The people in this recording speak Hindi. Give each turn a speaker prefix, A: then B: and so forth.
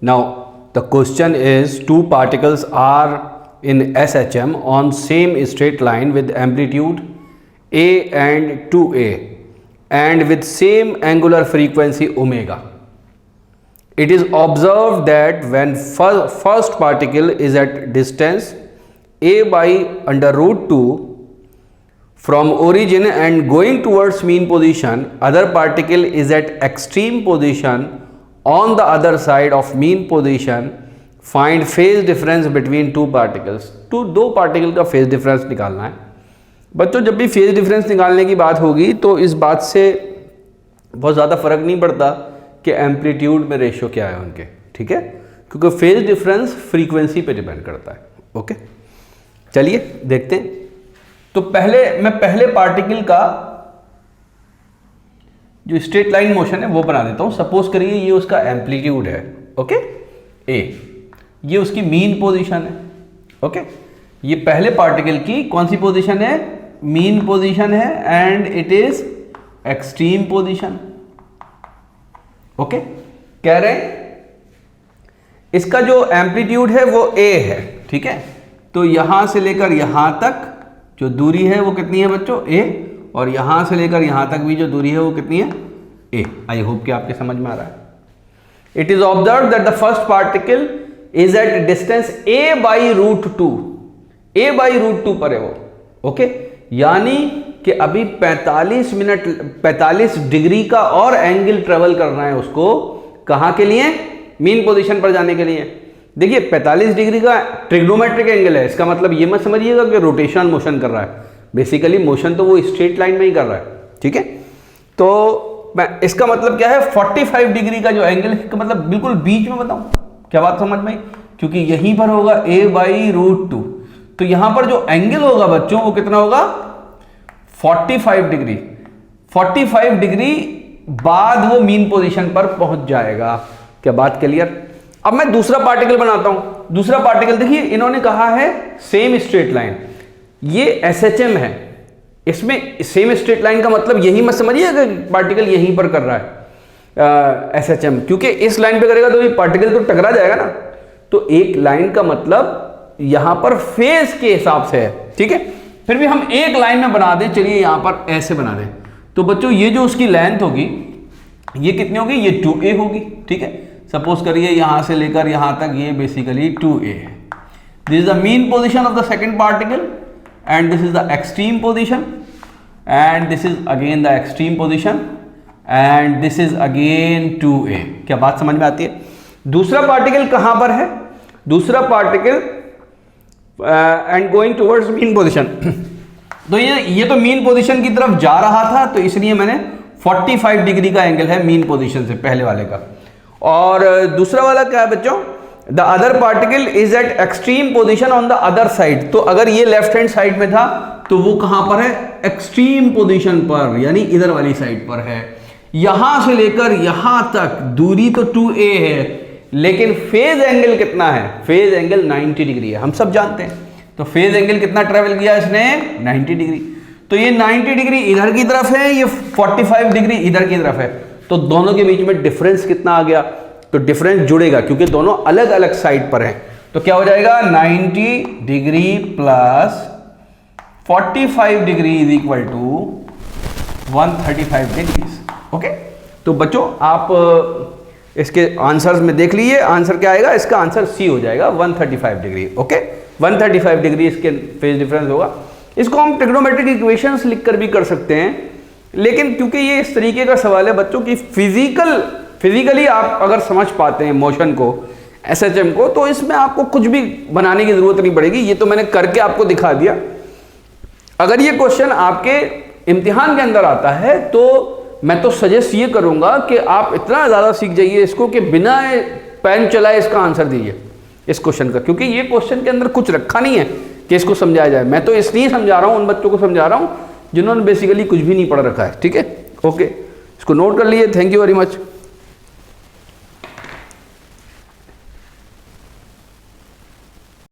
A: Now the question is, two particles are in SHM on same straight line with amplitude A and 2A and with same angular frequency omega. It is observed that when first particle is at distance a by under root 2 from origin and going towards mean position, other particle is at extreme position on the other side of mean position. Find phase difference between two particles. तो दो पार्टिकल का फेज डिफरेंस निकालना है बच्चों। जब भी फेज डिफरेंस निकालने की बात होगी तो इस बात से बहुत ज़्यादा फर्क नहीं पड़ता कि एम्पलीट्यूड में रेशियो क्या है उनके, ठीक है, क्योंकि फेज डिफरेंस फ्रीक्वेंसी पे डिपेंड करता है। ओके, चलिए देखते हैं। तो पहले पार्टिकल का जो स्ट्रेट लाइन मोशन है वो बना देता हूं। सपोज करिए ये उसका एम्पलीट्यूड है, ओके, ए, ये उसकी मीन पोजीशन है, ओके। ये पहले पार्टिकल की कौन सी पोजीशन है? मीन पोजीशन है and it is extreme position, okay. कह रहे हैं इसका जो एम्पलीट्यूड है वो ए है, ठीक है। तो यहां से लेकर यहां तक जो दूरी है वो कितनी है बच्चों? ए, और यहां से लेकर यहां तक भी जो दूरी है वो कितनी है? ए। आई होप कि आपके समझ में आ रहा है। It is observe that the first particle is at distance A by root 2, A by root 2 पर है वो, ओके। यानी कि अभी 45 डिग्री का और एंगल ट्रेवल करना है उसको, कहां के लिए? मीन पोजीशन पर जाने के लिए। देखिए 45 डिग्री का ट्रिग्नोमेट्रिक एंगल है, इसका मतलब ये मत समझिएगा कि रोटेशनल मोशन कर रहा है। बेसिकली मोशन तो वो स्ट्रेट लाइन में ही कर रहा है, ठीक है। तो इसका मतलब क्या है? 45 डिग्री का जो एंगल है, इसका मतलब बिल्कुल बीच में बताऊं, क्या बात समझ में आई? क्योंकि यहीं पर होगा a बाई रूट 2, तो यहां पर जो एंगल होगा बच्चों वो कितना होगा? 45 डिग्री। 45 डिग्री बाद वो मीन पोजीशन पर पहुंच जाएगा। क्या बात क्लियर? अब मैं दूसरा पार्टिकल बनाता हूं। दूसरा पार्टिकल देखिए, इन्होंने कहा है सेम स्ट्रेट लाइन, ये SHM है, इसमें सेम स्ट्रेट लाइन का मतलब यही मत समझिएगा कि पार्टिकल यहीं पर कर रहा है SHM, क्योंकि इस लाइन पे करेगा तो ये पार्टिकल तो टकरा जाएगा ना। तो एक लाइन का मतलब यहां पर फेज के हिसाब से है, ठीक है। फिर भी हम एक लाइन में बना दें, चलिए यहां पर ऐसे बना दें। तो बच्चों ये जो उसकी लेंथ होगी ये कितनी होगी? ये 2a होगी, ठीक है। सपोज करिए यहां से लेकर यहां तक ये बेसिकली 2a है। This is the mean position of the second particle and this is the extreme position and this is again the extreme position and this is again 2a। क्या बात समझ में आती है? दूसरा पार्टिकल कहां पर है? दूसरा particle and going towards mean position तो ये तो मीन पोजीशन की तरफ जा रहा था, तो इसलिए मैंने 45 डिग्री का एंगल है मीन पोजीशन से, पहले वाले का। और दूसरा वाला क्या है बच्चों? The other particle is eight extreme position on the other side. तो अगर ये लेफ्ट हैंड साइड में था तो वो कहां पर है? एक्सट्रीम पोजीशन पर, यानी इधर वाली साइड पर है। यहां से लेकर यहां तक दूरी तो 2a है, लेकिन फेज एंगल कितना है? फेज एंगल 90 डिग्री है, हम सब जानते हैं। तो फेज एंगल कितना ट्रेवल किया इसने? 90 डिग्री। तो ये 90 डिग्री इधर की तरफ है, ये 45 डिग्री इधर की तरफ है। तो दोनों के बीच में डिफरेंस कितना आ गया? तो डिफरेंस जुड़ेगा क्योंकि दोनों अलग अलग साइड पर हैं। तो क्या हो जाएगा? 90 degree plus 45 degree is equal to 135 degree, okay. तो बच्चों आप इसके आंसर्स में देख लीजिए, आंसर क्या आएगा? इसका आंसर सी हो जाएगा, 135 डिग्री, ओके। 135 डिग्री इसके फेज डिफरेंस होगा। इसको हम ट्रिग्नोमेट्रिक इक्वेशंस लिखकर भी कर सकते हैं, लेकिन क्योंकि ये इस तरीके का सवाल है बच्चों की फिजिकली आप अगर समझ पाते हैं मोशन को, SHM को, तो इसमें आपको कुछ भी बनाने की जरूरत नहीं पड़ेगी। ये तो मैंने करके आपको दिखा दिया। अगर ये क्वेश्चन आपके इम्तिहान के अंदर आता है तो मैं तो सजेस्ट ये करूंगा कि आप इतना ज़्यादा सीख जाइए इसको कि बिना पेन चलाए इसका आंसर दीजिए इस क्वेश्चन का, क्योंकि ये क्वेश्चन के अंदर कुछ रखा नहीं है कि इसको समझाया जाए। मैं तो इसलिए समझा रहा हूँ, उन बच्चों को समझा रहा हूँ जिन्होंने बेसिकली कुछ भी नहीं पढ़ रखा है, ठीक है, ओके। इसको नोट कर लीजिए। Thank you very much.